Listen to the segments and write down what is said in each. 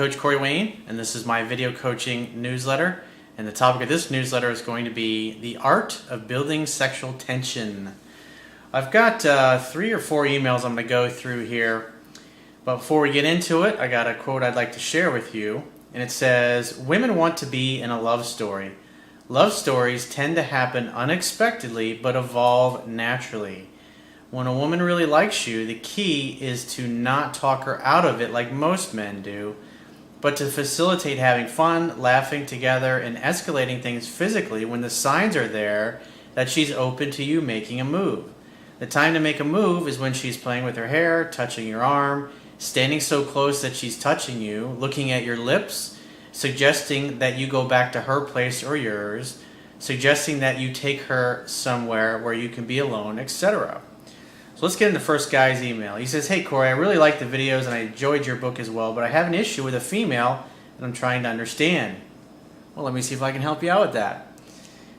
Coach Corey Wayne, and this is my video coaching newsletter. And the topic of this newsletter is going to be the art of building sexual tension. I've got 3 or 4 emails I'm going to go through here. But before we get into it, I got a quote I'd like to share with you. And it says, "Women want to be in a love story. Love stories tend to happen unexpectedly but evolve naturally. When a woman really likes you, the key is to not talk her out of it like most men do, but to facilitate having fun, laughing together, and escalating things physically when the signs are there that she's open to you making a move. The time to make a move is when she's playing with her hair, touching your arm, standing so close that she's touching you, looking at your lips, suggesting that you go back to her place or yours, suggesting that you take her somewhere where you can be alone, etc." So let's get into the first guy's email. He says, "Hey Corey, I really like the videos and I enjoyed your book as well, but I have an issue with a female and I'm trying to understand." Well, let me see if I can help you out with that.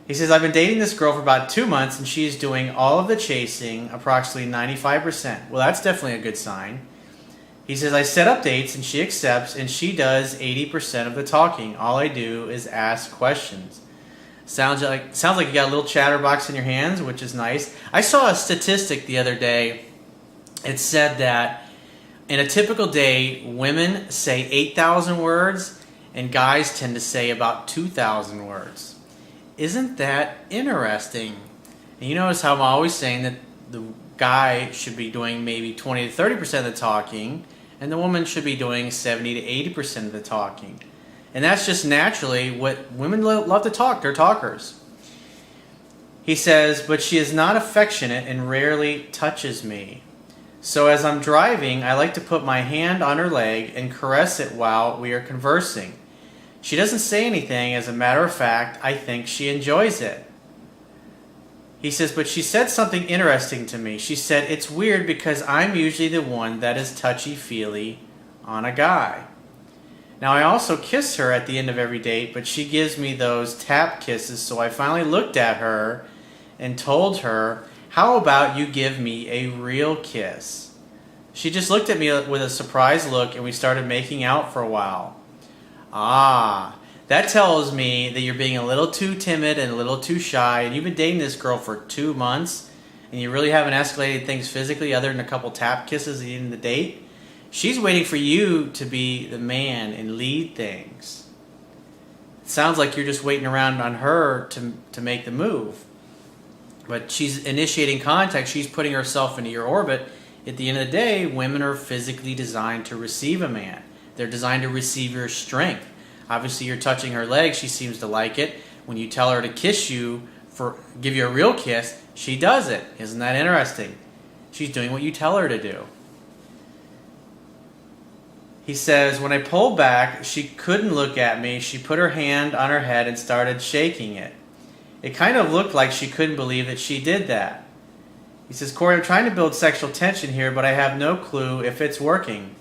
He says, "I've been dating this girl for about 2 months and she's doing all of the chasing, approximately 95%. Well, that's definitely a good sign. He says, "I set up dates and she accepts and she does 80% of the talking. All I do is ask questions." Sounds like you got a little chatterbox in your hands, which is nice. I saw a statistic the other day. It said that in a typical day, women say 8,000 words and guys tend to say about 2,000 words. Isn't that interesting? And you notice how I'm always saying that the guy should be doing maybe 20 to 30% of the talking, and the woman should be doing 70 to 80% of the talking. And that's just naturally what women love to talk. They're talkers. He says, "But she is not affectionate and rarely touches me. So as I'm driving, I like to put my hand on her leg and caress it while we are conversing. She doesn't say anything. As a matter of fact, I think she enjoys it." He says, "But she said something interesting to me. She said, 'It's weird because I'm usually the one that is touchy-feely on a guy. Now I also kiss her at the end of every date, but she gives me those tap kisses, so I finally looked at her and told her, 'How about you give me a real kiss?' She just looked at me with a surprised look and we started making out for a while." Ah, that tells me that you're being a little too timid and a little too shy, and you've been dating this girl for 2 months and you really haven't escalated things physically other than a couple tap kisses at the end of the date. She's waiting for you to be the man and lead things. It sounds like you're just waiting around on her to make the move. But she's initiating contact. She's putting herself into your orbit. At the end of the day, women are physically designed to receive a man. They're designed to receive your strength. Obviously, you're touching her leg. She seems to like it. When you tell her to kiss you, give you a real kiss, she does it. Isn't that interesting? She's doing what you tell her to do. He says, "When I pulled back, she couldn't look at me. She put her hand on her head and started shaking it. It kind of looked like she couldn't believe that she did that." He says, "Corey, I'm trying to build sexual tension here, but I have no clue if it's working."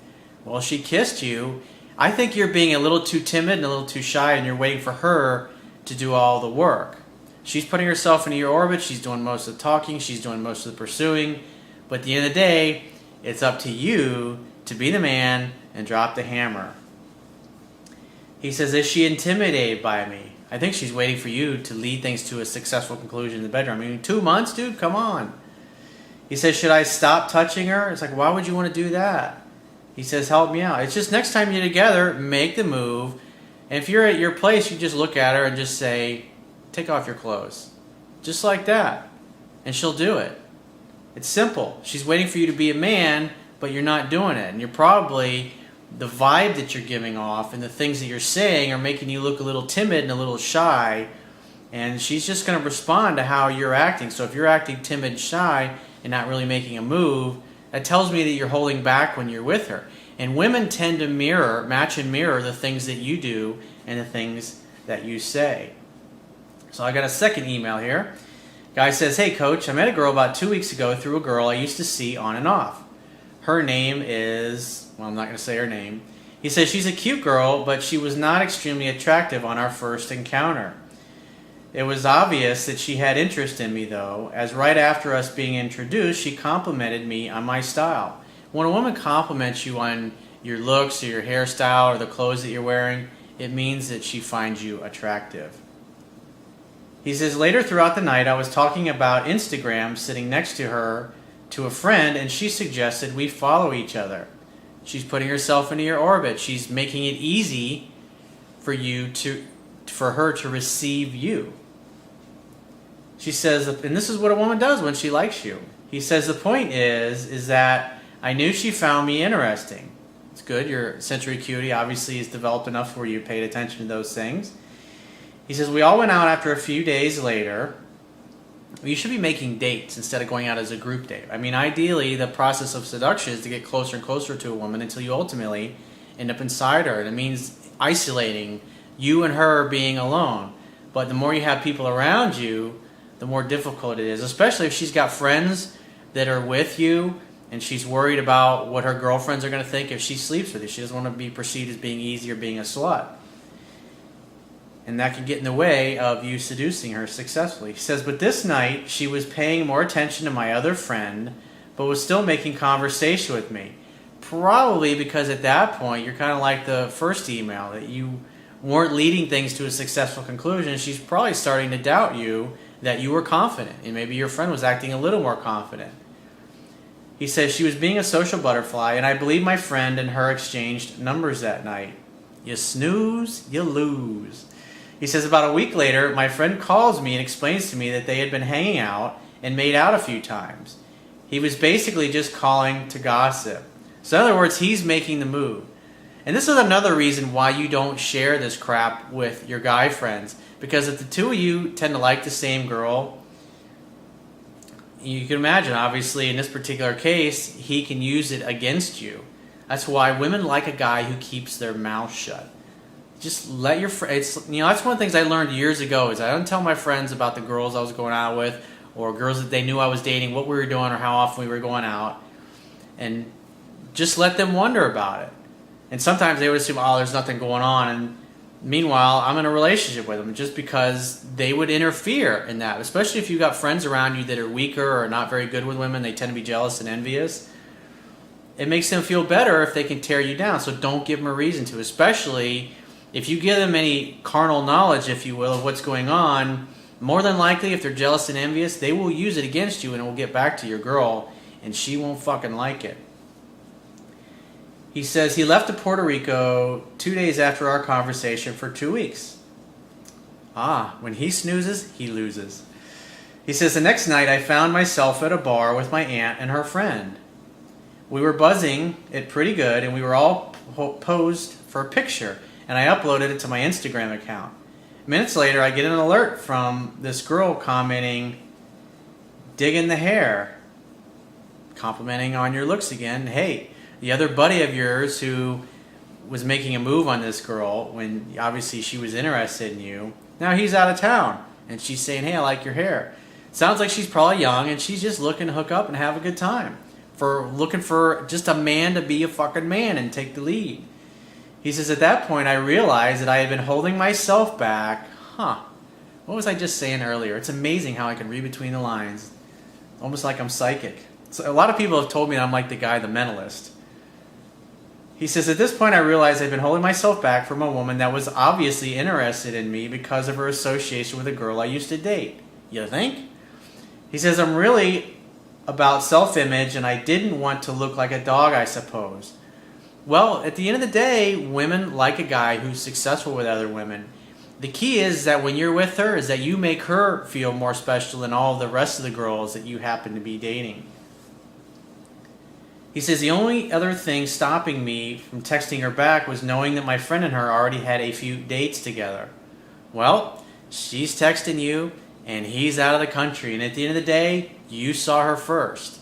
Well, she kissed you. I think you're being a little too timid and a little too shy, and you're waiting for her to do all the work. She's putting herself into your orbit. She's doing most of the talking. She's doing most of the pursuing. But at the end of the day, it's up to you to be the man and drop the hammer. He says, "Is she intimidated by me?" I think she's waiting for you to lead things to a successful conclusion in the bedroom. I mean, 2 months, dude? Come on. He says, "Should I stop touching her?" It's like, why would you want to do that? He says, "Help me out." It's just next time you're together, make the move. And if you're at your place, you just look at her and just say, "Take off your clothes." Just like that. And she'll do it. It's simple. She's waiting for you to be a man, but you're not doing it. And you're probably, the vibe that you're giving off and the things that you're saying are making you look a little timid and a little shy. And she's just going to respond to how you're acting. So if you're acting timid and shy and not really making a move, that tells me that you're holding back when you're with her. And women tend to match and mirror the things that you do and the things that you say. So I got a second email here. Guy says, "Hey coach, I met a girl about 2 weeks ago through a girl I used to see on and off. Her name is," well, I'm not going to say her name. He says, "She's a cute girl, but she was not extremely attractive on our first encounter. It was obvious that she had interest in me though, as right after us being introduced, she complimented me on my style. When a woman compliments you on your looks or your hairstyle or the clothes that you're wearing. It means that she finds you attractive. He says, later throughout the night, I was talking about Instagram sitting next to her to a friend, and she suggested we follow each other. She's putting herself into your orbit. She's making it easy for her to receive you. She says, and this is what a woman does when she likes you. He says, the point is that I knew she found me interesting. It's good. Your sensory acuity obviously is developed enough where you paid attention to those things. He says, we all went out after a few days later. You should be making dates instead of going out as a group date. I mean, ideally, the process of seduction is to get closer and closer to a woman until you ultimately end up inside her. And it means isolating, you and her being alone. But the more you have people around you, the more difficult it is, especially if she's got friends that are with you and she's worried about what her girlfriends are going to think if she sleeps with you. She doesn't want to be perceived as being easy or being a slut. And that can get in the way of you seducing her successfully. He says, but this night she was paying more attention to my other friend, but was still making conversation with me. Probably because at that point you're kind of like the first email, that you weren't leading things to a successful conclusion. She's probably starting to doubt you, that you were confident, and maybe your friend was acting a little more confident. He says, she was being a social butterfly, and I believe my friend and her exchanged numbers that night. You snooze, you lose. He says, about a week later, my friend calls me and explains to me that they had been hanging out and made out a few times. He was basically just calling to gossip. So in other words, he's making the move. And this is another reason why you don't share this crap with your guy friends. Because if the two of you tend to like the same girl, you can imagine, obviously, in this particular case, he can use it against you. That's why women like a guy who keeps their mouth shut. Just let your friends, that's one of the things I learned years ago, is I don't tell my friends about the girls I was going out with, or girls that they knew I was dating, what we were doing, or how often we were going out. And just let them wonder about it. And sometimes they would assume, oh, there's nothing going on. And meanwhile, I'm in a relationship with them, just because they would interfere in that. Especially if you've got friends around you that are weaker or not very good with women, they tend to be jealous and envious. It makes them feel better if they can tear you down. So don't give them a reason to, especially if you give them any carnal knowledge, if you will, of what's going on. More than likely, if they're jealous and envious, they will use it against you, and it will get back to your girl, and she won't fucking like it. He says he left to Puerto Rico 2 days after our conversation for 2 weeks. When he snoozes, he loses. He says, the next night I found myself at a bar with my aunt and her friend. We were buzzing it pretty good, and we were all posed for a picture, and I uploaded it to my Instagram account. Minutes later, I get an alert from this girl commenting, digging the hair, complimenting on your looks again. Hey, the other buddy of yours who was making a move on this girl when obviously she was interested in you, now he's out of town, and she's saying, hey, I like your hair. Sounds like she's probably young, and she's just looking to hook up and have a good time. Looking for just a man to be a fucking man and take the lead. He says, at that point, I realized that I had been holding myself back. What was I just saying earlier? It's amazing how I can read between the lines. Almost like I'm psychic. So a lot of people have told me that I'm like the guy, the mentalist. He says, at this point, I realized I'd been holding myself back from a woman that was obviously interested in me because of her association with a girl I used to date. You think? He says, I'm really about self-image, and I didn't want to look like a dog, I suppose. Well, at the end of the day, women like a guy who's successful with other women. The key is that when you're with her, is that you make her feel more special than all the rest of the girls that you happen to be dating. He says, the only other thing stopping me from texting her back was knowing that my friend and her already had a few dates together. Well, she's texting you, and he's out of the country, and at the end of the day, you saw her first.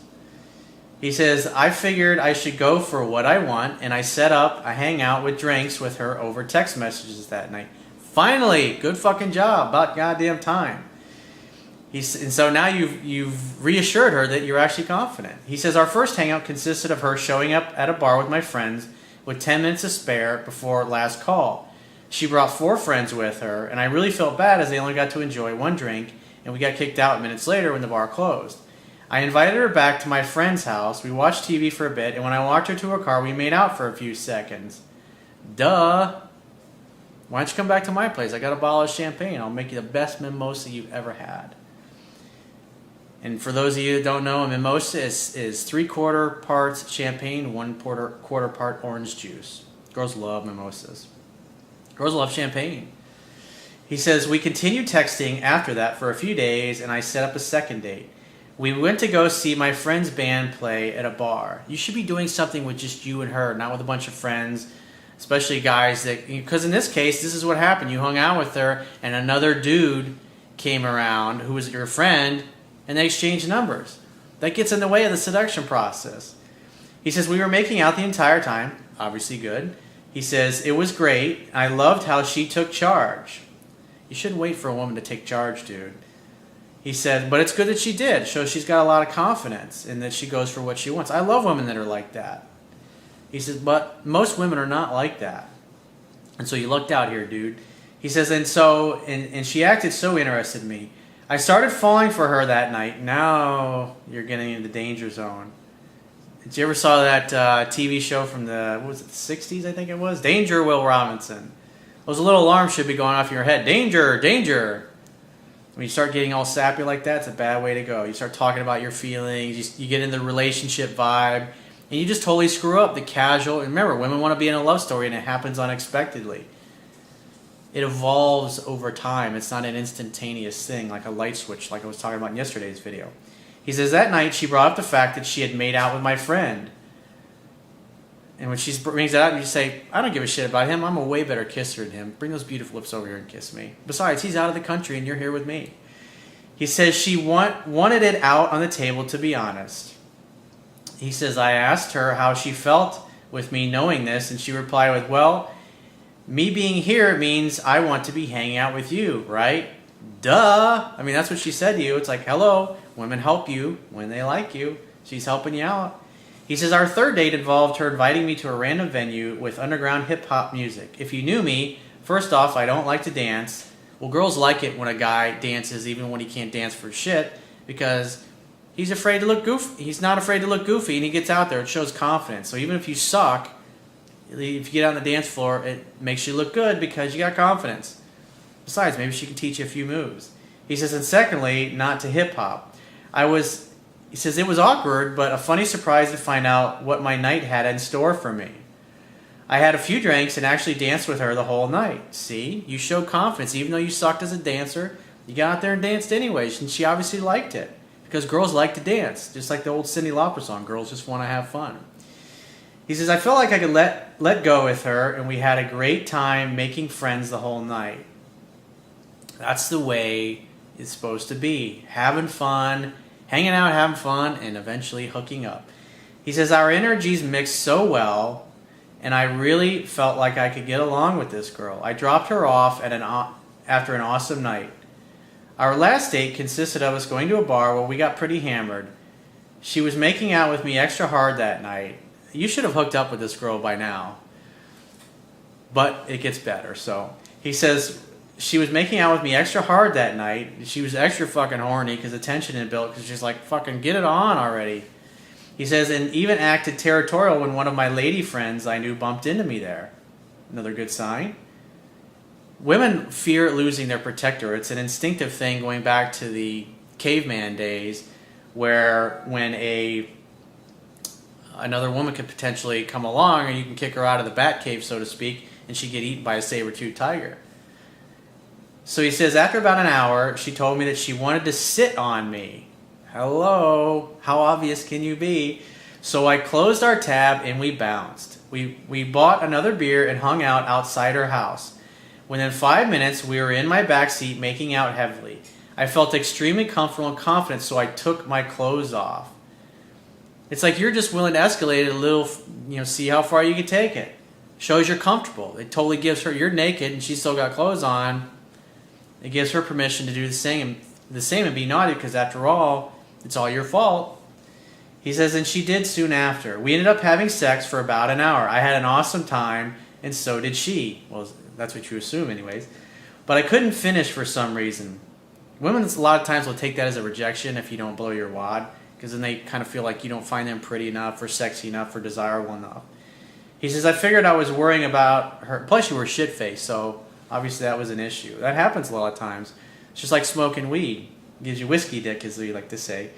He says, I figured I should go for what I want, and I set up a hangout with drinks with her over text messages that night. Finally, good fucking job, about goddamn time. And so now you've reassured her that you're actually confident. He says, our first hangout consisted of her showing up at a bar with my friends with 10 minutes to spare before last call. She brought 4 friends with her, and I really felt bad as they only got to enjoy one drink, and we got kicked out minutes later when the bar closed. I invited her back to my friend's house. We watched TV for a bit, and when I walked her to her car, we made out for a few seconds. Duh. Why don't you come back to my place? I got a bottle of champagne. I'll make you the best mimosa you've ever had. And for those of you that don't know, a mimosa is 3/4 parts champagne, 1/4 part orange juice. Girls love mimosas. Girls love champagne. He says, we continued texting after that for a few days, and I set up a second date. We went to go see my friend's band play at a bar. You should be doing something with just you and her, not with a bunch of friends, especially guys that, because in this case, this is what happened. You hung out with her, and another dude came around who was your friend, and they exchanged numbers. That gets in the way of the seduction process. He says, we were making out the entire time. Obviously good. He says, it was great. I loved how she took charge. You shouldn't wait for a woman to take charge, dude. He said, but it's good that she did. Shows she's got a lot of confidence and that she goes for what she wants. I love women that are like that. He says, but most women are not like that. And so you lucked out here, dude. He says, and she acted so interested in me. I started falling for her that night. Now you're getting into the danger zone. Did you ever saw that TV show from the 60s, I think it was? Danger, Will Robinson. Those little alarms should be going off in your head. Danger, danger. When you start getting all sappy like that, it's a bad way to go. You start talking about your feelings. You get in the relationship vibe. And you just totally screw up the casual. And remember, women want to be in a love story, and it happens unexpectedly. It evolves over time. It's not an instantaneous thing like a light switch like I was talking about in yesterday's video. He says, that night she brought up the fact that she had made out with my friend. And when she brings that up, you say, I don't give a shit about him. I'm a way better kisser than him. Bring those beautiful lips over here and kiss me. Besides, he's out of the country and you're here with me. He says she wanted it out on the table, to be honest. He says, I asked her how she felt with me knowing this, and she replied with, well, me being here means I want to be hanging out with you, right? Duh. I mean, that's what she said to you. It's like, hello, women help you when they like you. She's helping you out. He says, our third date involved her inviting me to a random venue with underground hip-hop music. If you knew me, first off, I don't like to dance. Well, girls like it when a guy dances even when he can't dance for shit because he's afraid to look goofy. He's not afraid to look goofy, and he gets out there. It shows confidence. So even if you suck, if you get on the dance floor, it makes you look good because you got confidence. Besides, maybe she can teach you a few moves. He says, and secondly, not to hip-hop. He says, it was awkward, but a funny surprise to find out what my night had in store for me. I had a few drinks and actually danced with her the whole night. See? You showed confidence. Even though you sucked as a dancer, you got out there and danced anyways, and she obviously liked it. Because girls like to dance, just like the old Cyndi Lauper song, girls just want to have fun. He says, I felt like I could let go with her, and we had a great time making friends the whole night. That's the way it's supposed to be. Having fun, hanging out, having fun, and eventually hooking up. He says, our energies mixed so well, and I really felt like I could get along with this girl. I dropped her off after an awesome night. Our last date consisted of us going to a bar where we got pretty hammered. She was making out with me extra hard that night. You should have hooked up with this girl by now. But it gets better. So he says, she was making out with me extra hard that night. She was extra fucking horny because the tension had built because she's like, fucking get it on already. He says, and even acted territorial when one of my lady friends I knew bumped into me there. Another good sign. Women fear losing their protector. It's an instinctive thing going back to the caveman days where when another woman could potentially come along and you can kick her out of the bat cave, so to speak, and she'd get eaten by a saber-toothed tiger. So he says, after about an hour, she told me that she wanted to sit on me. Hello, how obvious can you be? So I closed our tab and we bounced. We bought another beer and hung out outside her house. Within 5 minutes, we were in my back seat making out heavily. I felt extremely comfortable and confident, so I took my clothes off. It's like you're just willing to escalate it a little, see how far you can take it. Shows you're comfortable. It totally gives her, you're naked and she's still got clothes on. It gives her permission to do the same and be naughty because after all, it's all your fault. He says, and she did soon after. We ended up having sex for about an hour. I had an awesome time, and so did she. Well, that's what you assume anyways. But I couldn't finish for some reason. Women a lot of times will take that as a rejection if you don't blow your wad. because then they kind of feel like you don't find them pretty enough or sexy enough or desirable enough. He says, I figured I was worrying about her. Plus, you were shit-faced, so obviously that was an issue. That happens a lot of times. It's just like smoking weed. It gives you whiskey dick, as we like to say.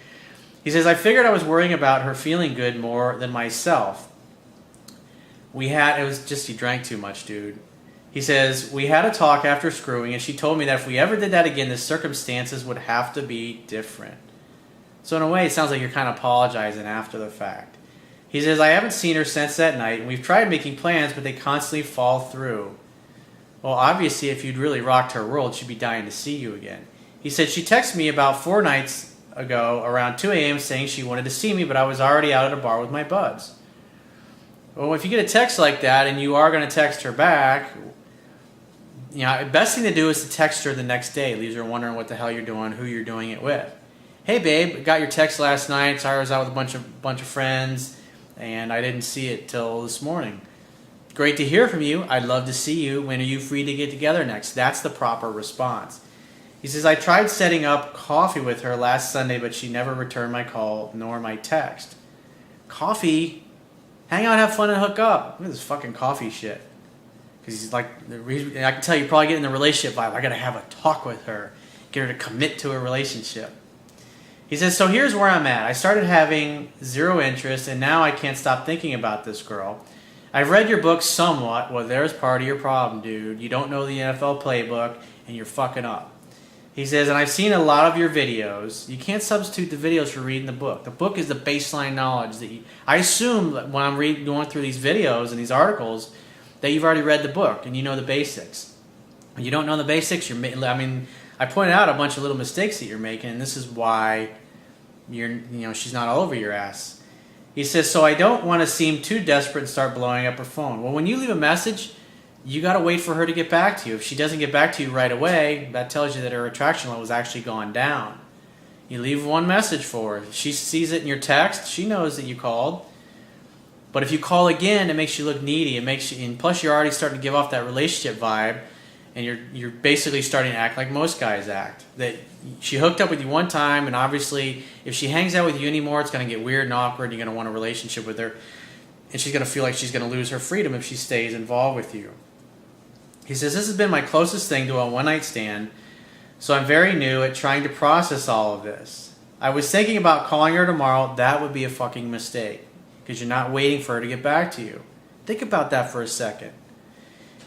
He says, I figured I was worrying about her feeling good more than myself. It was just, you drank too much, dude. He says, we had a talk after screwing, and she told me that if we ever did that again, the circumstances would have to be different. So in a way, it sounds like you're kind of apologizing after the fact. He says, I haven't seen her since that night, and we've tried making plans, but they constantly fall through. Well, obviously, if you'd really rocked her world, she'd be dying to see you again. He said, she texted me about 4 nights ago around 2 a.m. saying she wanted to see me, but I was already out at a bar with my buds. Well, if you get a text like that and you are going to text her back, you know, the best thing to do is to text her the next day. Leaves her wondering what the hell you're doing, who you're doing it with. Hey, babe, got your text last night. Sorry, I was out with a bunch of friends, and I didn't see it till this morning. Great to hear from you. I'd love to see you. When are you free to get together next? That's the proper response. He says, I tried setting up coffee with her last Sunday, but she never returned my call nor my text. Coffee? Hang out, have fun, and hook up. Look at this fucking coffee shit. Because he's like, I can tell you're probably getting the relationship vibe. I got to have a talk with her. Get her to commit to a relationship. He says, so here's where I'm at. I started having zero interest, and now I can't stop thinking about this girl. I've read your book somewhat. Well, there's part of your problem, dude. You don't know the NFL playbook, and you're fucking up. He says, and I've seen a lot of your videos. You can't substitute the videos for reading the book. The book is the baseline knowledge. I assume that when I'm going through these videos and these articles that you've already read the book and you know the basics. When you don't know the basics, I pointed out a bunch of little mistakes that you're making, and this is why she's not all over your ass. He says, so I don't want to seem too desperate and start blowing up her phone. Well, when you leave a message, you got to wait for her to get back to you. If she doesn't get back to you right away, that tells you that her attraction level has actually gone down. You leave one message for her. If she sees it in your text, she knows that you called. But if you call again, it makes you look needy. And plus you're already starting to give off that relationship vibe, and you're basically starting to act like most guys act. That she hooked up with you one time, and obviously if she hangs out with you anymore, it's going to get weird and awkward, and you're going to want a relationship with her. And she's going to feel like she's going to lose her freedom if she stays involved with you. He says, this has been my closest thing to a one-night stand, so I'm very new at trying to process all of this. I was thinking about calling her tomorrow. That would be a fucking mistake, because you're not waiting for her to get back to you. Think about that for a second.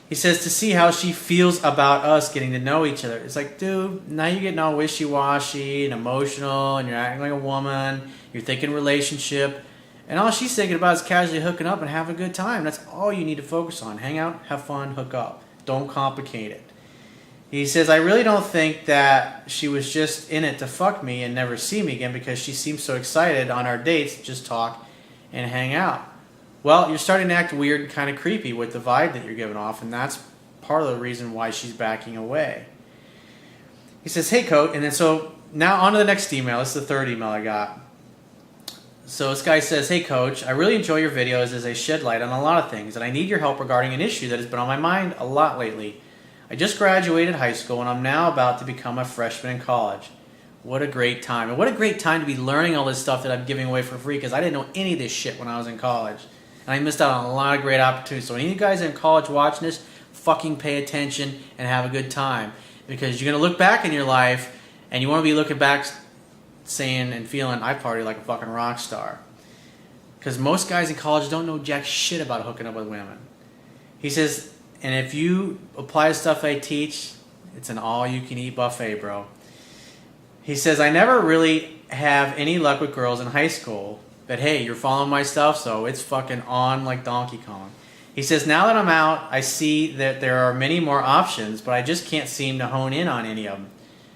He says, to see how she feels about us getting to know each other. It's like, dude, now you're getting all wishy-washy and emotional, and you're acting like a woman. You're thinking relationship. And all she's thinking about is casually hooking up and having a good time. That's all you need to focus on. Hang out, have fun, hook up. Don't complicate it. He says, I really don't think that she was just in it to fuck me and never see me again, because she seems so excited on our dates to just talk and hang out. Well, you're starting to act weird and kind of creepy with the vibe that you're giving off, and that's part of the reason why she's backing away. He says, hey, Coach, and then so now on to the next email. This is the third email I got. So this guy says, hey, Coach, I really enjoy your videos as they shed light on a lot of things, and I need your help regarding an issue that has been on my mind a lot lately. I just graduated high school, and I'm now about to become a freshman in college. What a great time. And what a great time to be learning all this stuff that I'm giving away for free, because I didn't know any of this shit when I was in college. And I missed out on a lot of great opportunities. So any of you guys in college watching this, fucking pay attention and have a good time. Because you're going to look back in your life, and you want to be looking back saying and feeling, I party like a fucking rock star. Because most guys in college don't know jack shit about hooking up with women. He says, and if you apply the stuff I teach, it's an all-you-can-eat buffet, bro. He says, I never really have any luck with girls in high school, but hey, you're following my stuff, so it's fucking on like Donkey Kong. He says, now that I'm out, I see that there are many more options, but I just can't seem to hone in on any of them.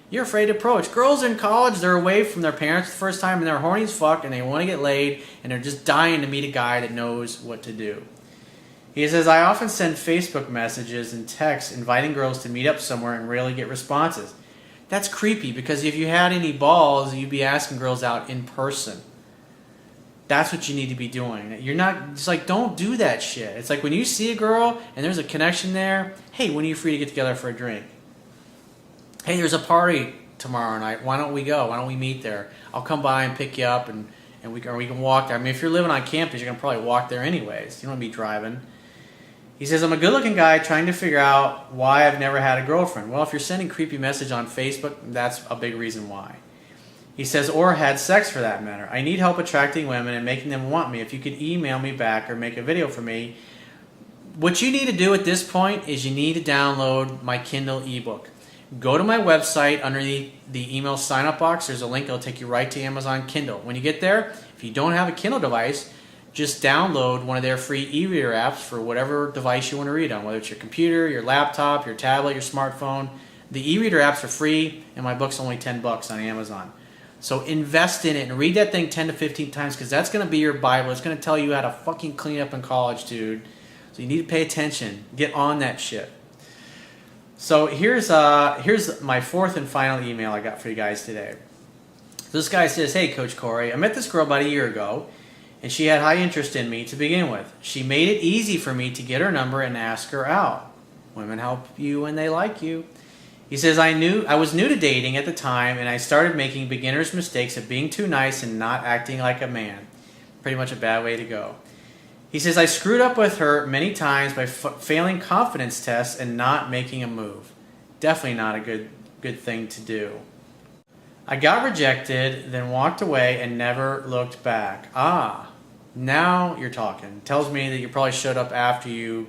You're afraid to approach. Girls in college, they're away from their parents the first time, and they're horny as fuck, and they want to get laid, and they're just dying to meet a guy that knows what to do. He says, I often send Facebook messages and texts inviting girls to meet up somewhere and rarely get responses. That's creepy, because if you had any balls, you'd be asking girls out in person. That's what you need to be doing. You're not, it's like, don't do that shit. It's like when you see a girl and there's a connection there, hey, when are you free to get together for a drink? Hey, there's a party tomorrow night. Why don't we go? Why don't we meet there? I'll come by and pick you up, and we can walk there. I mean, if you're living on campus, you're gonna probably walk there anyways. You don't want to be driving. He says, I'm a good-looking guy trying to figure out why I've never had a girlfriend. Well, if you're sending creepy message on Facebook, that's a big reason why. He says, or had sex for that matter. I need help attracting women and making them want me. If you could email me back or make a video for me. What you need to do at this point is you need to download my Kindle ebook. Go to my website under the email sign-up box. There's a link that'll take you right to Amazon Kindle. When you get there, if you don't have a Kindle device, just download one of their free e-reader apps for whatever device you want to read on, whether it's your computer, your laptop, your tablet, your smartphone. The e-reader apps are free, and my book's only $10 on Amazon. So invest in it and read that thing 10 to 15 times, because that's going to be your Bible. It's going to tell you how to fucking clean up in college, dude. So you need to pay attention. Get on that shit. So here's my fourth and final email I got for you guys today. This guy says, hey, Coach Corey, I met this girl about a year ago, and she had high interest in me to begin with. She made it easy for me to get her number and ask her out. Women help you when they like you. He says, I was new to dating at the time, and I started making beginner's mistakes of being too nice and not acting like a man. Pretty much a bad way to go. He says, I screwed up with her many times by failing confidence tests and not making a move. Definitely not a good thing to do. I got rejected, then walked away and never looked back. Ah, now you're talking. Tells me that you probably showed up after you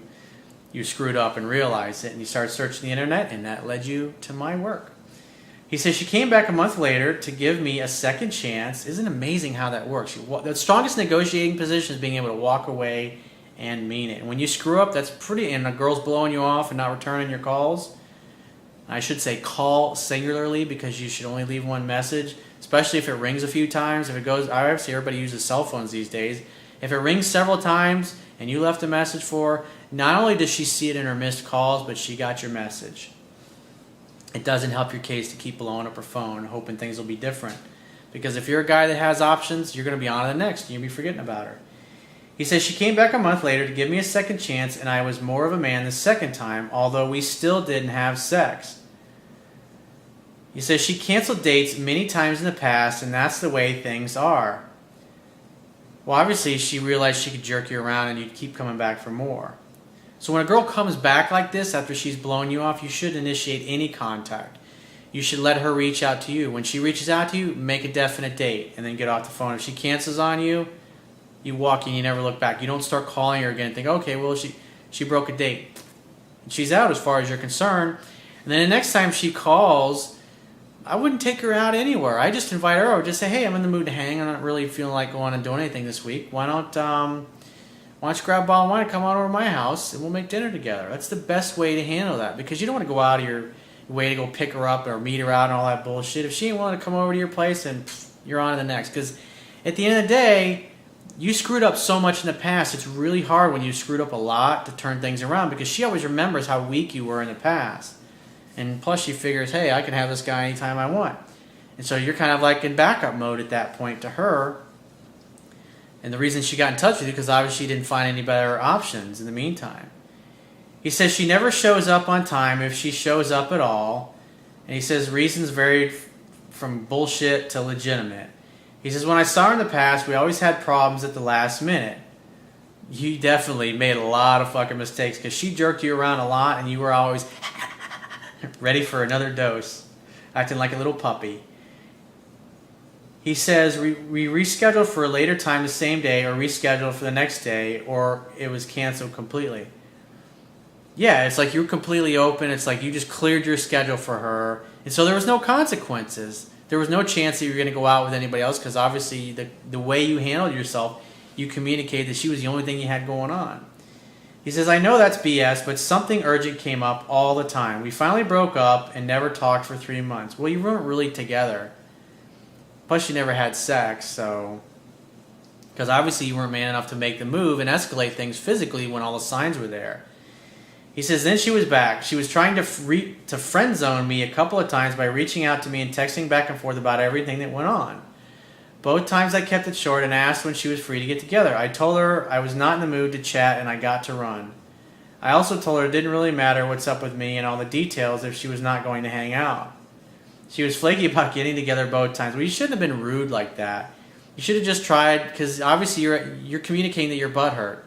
screwed up and realized it, and you started searching the internet, and that led you to my work. He says she came back a month later to give me a second chance. Isn't it amazing how that works? The strongest negotiating position is being able to walk away and mean it. And when you screw up, that's pretty, and a girl's blowing you off and not returning your calls. I should say call singularly, because you should only leave one message, especially if it rings a few times. If it goes, obviously everybody uses cell phones these days. If it rings several times and you left a message for her, not only does she see it in her missed calls, but she got your message. It doesn't help your case to keep blowing up her phone, hoping things will be different. Because if you're a guy that has options, you're going to be on to the next, and you'll be forgetting about her. He says she came back a month later to give me a second chance, and I was more of a man the second time, although we still didn't have sex. He says she canceled dates many times in the past, and that's the way things are. Well, obviously she realized she could jerk you around and you'd keep coming back for more. So when a girl comes back like this after she's blown you off, you should initiate any contact. You should let her reach out to you. When she reaches out to you, make a definite date and then get off the phone. If she cancels on you, you walk and you never look back. You don't start calling her again and think, okay, well, she broke a date. And she's out as far as you're concerned. And then the next time she calls, I wouldn't take her out anywhere. I just invite her over. Just say, hey, I'm in the mood to hang. I'm not really feeling like going and doing anything this week. Why don't you grab a bottle of wine and come on over to my house and we'll make dinner together. That's the best way to handle that, because you don't want to go out of your way to go pick her up or meet her out and all that bullshit. If she ain't willing to come over to your place, then you're on to the next. Because at the end of the day, you screwed up so much in the past. It's really hard when you screwed up a lot to turn things around, because she always remembers how weak you were in the past. And plus she figures, hey, I can have this guy anytime I want. And so you're kind of like in backup mode at that point to her. And the reason she got in touch with you, because obviously she didn't find any better options in the meantime. He says she never shows up on time, if she shows up at all. And he says reasons varied from bullshit to legitimate. He says, when I saw her in the past, we always had problems at the last minute. You definitely made a lot of fucking mistakes, because she jerked you around a lot and you were always ready for another dose, acting like a little puppy. He says we rescheduled for a later time the same day, or rescheduled for the next day, or it was canceled completely. Yeah, it's like you're completely open. It's like you just cleared your schedule for her. And so there was no consequences. There was no chance that you were going to go out with anybody else, because obviously the way you handled yourself, you communicated that she was the only thing you had going on. He says, I know that's BS, but something urgent came up all the time. We finally broke up and never talked for 3 months. Well, you weren't really together. Plus, you never had sex, so... Because obviously you weren't man enough to make the move and escalate things physically when all the signs were there. He says, then she was back. She was trying to friend zone me a couple of times by reaching out to me and texting back and forth about everything that went on. Both times I kept it short and asked when she was free to get together. I told her I was not in the mood to chat and I got to run. I also told her it didn't really matter what's up with me and all the details if she was not going to hang out. She was flaky about getting together both times. Well, you shouldn't have been rude like that. You should have just tried, because obviously you're communicating that your butt hurt.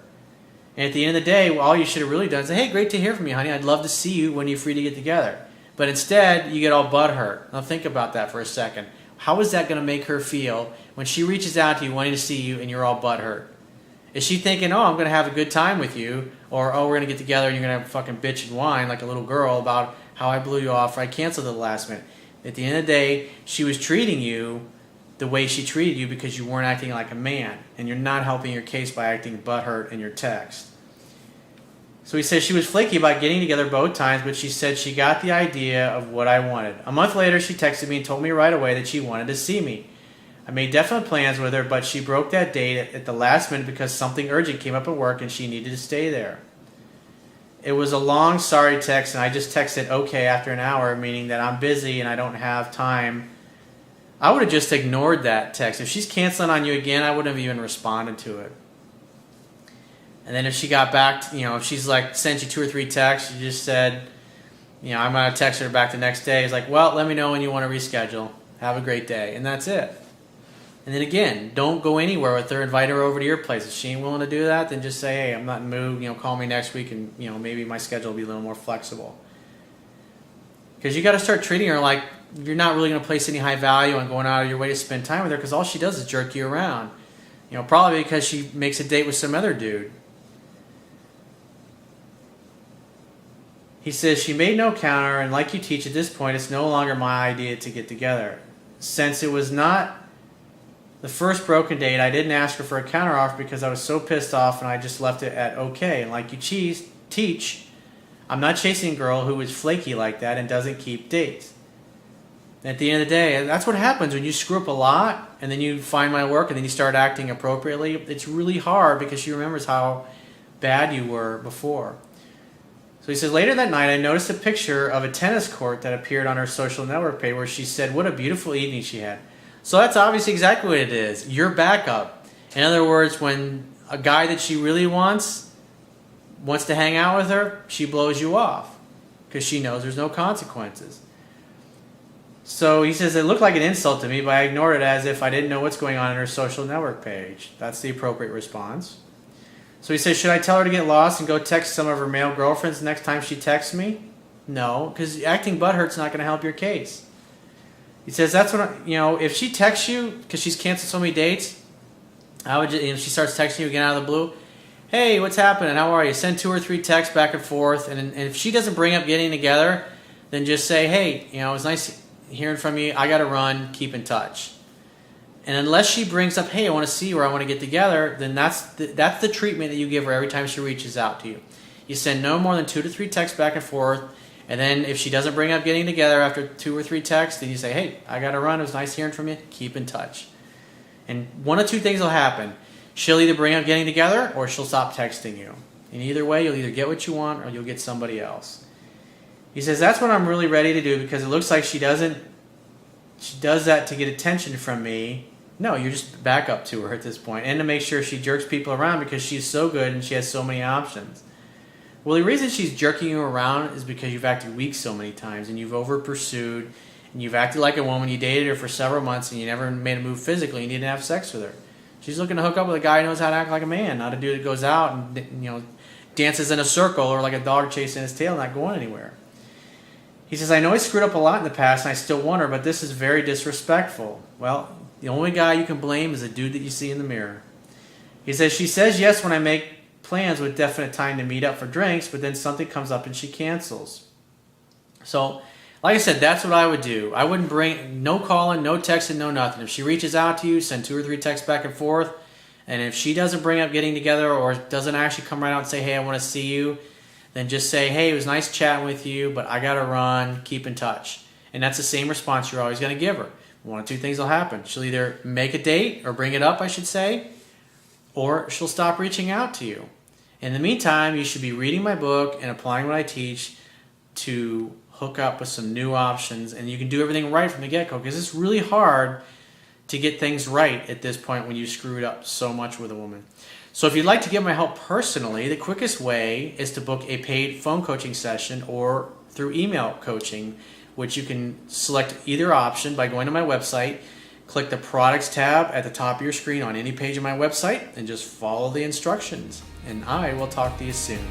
And at the end of the day, all you should have really done is say, hey, great to hear from you, honey. I'd love to see you when you're free to get together. But instead, you get all butt hurt. Now think about that for a second. How is that going to make her feel when she reaches out to you wanting to see you and you're all butt hurt? Is she thinking, oh, I'm going to have a good time with you, or oh, we're going to get together and you're going to fucking bitch and whine like a little girl about how I blew you off or I canceled at the last minute? At the end of the day, she was treating you the way she treated you because you weren't acting like a man, and you're not helping your case by acting butthurt in your text. So he says she was flaky about getting together both times, but she said she got the idea of what I wanted. A month later, she texted me and told me right away that she wanted to see me. I made definite plans with her, but she broke that date at the last minute because something urgent came up at work and she needed to stay there. It was a long sorry text, and I just texted okay after an hour, meaning that I'm busy and I don't have time. I would have just ignored that text. If she's canceling on you again, I wouldn't have even responded to it. And then if she got back, if she's like sent you 2 or 3 texts, you just said, I'm going to text her back the next day. It's like, well, let me know when you want to reschedule. Have a great day. And that's it. And then again, don't go anywhere with her. Invite her over to your place. If she ain't willing to do that, then just say, hey, I'm not in the mood. Call me next week and, maybe my schedule will be a little more flexible. Because you got to start treating her like you're not really going to place any high value on going out of your way to spend time with her, because all she does is jerk you around. Probably because she makes a date with some other dude. He says, she made no counter, and like you teach at this point, it's no longer my idea to get together. Since it was not the first broken date, I didn't ask her for a counteroffer because I was so pissed off, and I just left it at okay. And like you teach, I'm not chasing a girl who is flaky like that and doesn't keep dates. At the end of the day, that's what happens when you screw up a lot, and then you find my work, and then you start acting appropriately. It's really hard because she remembers how bad you were before. So he says, later that night, I noticed a picture of a tennis court that appeared on her social network page where she said what a beautiful evening she had. So that's obviously exactly what it is. Your backup. In other words, when a guy that she really wants to hang out with her, she blows you off because she knows there's no consequences. So he says, it looked like an insult to me, but I ignored it as if I didn't know what's going on her social network page. That's the appropriate response. So he says, should I tell her to get lost and go text some of her male girlfriends next time she texts me? No, because acting butthurt's not going to help your case. He says, that's what if she texts you because she's canceled so many dates, I would just, she starts texting you again out of the blue, hey, what's happening? How are you? Send 2 or 3 texts back and forth, and if she doesn't bring up getting together, then just say, hey, it was nice hearing from you. I got to run. Keep in touch. And unless she brings up, hey, I want to see you or I want to get together, then that's the treatment that you give her every time she reaches out to you. You send no more than 2 to 3 texts back and forth, and then if she doesn't bring up getting together after 2 or 3 texts, then you say, hey, I got to run. It was nice hearing from you. Keep in touch. And one of 2 things will happen. She'll either bring up getting together or she'll stop texting you. And either way, you'll either get what you want or you'll get somebody else. He says, that's what I'm really ready to do because it looks like she does that to get attention from me. No, you're just back up to her at this point, and to make sure she jerks people around because she's so good and she has so many options. Well, the reason she's jerking you around is because you've acted weak so many times, and you've over-pursued, and you've acted like a woman. You dated her for several months, and you never made a move physically, and you didn't have sex with her. She's looking to hook up with a guy who knows how to act like a man, not a dude that goes out and dances in a circle or like a dog chasing his tail, not going anywhere. He says, I know I screwed up a lot in the past, and I still want her, but this is very disrespectful. Well, the only guy you can blame is the dude that you see in the mirror. He says, she says yes when I make plans with definite time to meet up for drinks, but then something comes up and she cancels. So, like I said, that's what I would do. I wouldn't bring no calling, no texting, no nothing. If she reaches out to you, send 2 or 3 texts back and forth, and if she doesn't bring up getting together or doesn't actually come right out and say, hey, I want to see you, then just say, hey, it was nice chatting with you, but I got to run, keep in touch. And that's the same response you're always going to give her. One of 2 things will happen. She'll either make a date, or bring it up, I should say, or she'll stop reaching out to you. In the meantime, you should be reading my book and applying what I teach to hook up with some new options, and you can do everything right from the get-go, because it's really hard to get things right at this point when you screwed up so much with a woman. So if you'd like to get my help personally, the quickest way is to book a paid phone coaching session or through email coaching which you can select either option by going to my website. Click the products tab at the top of your screen on any page of my website and just follow the instructions. And I will talk to you soon.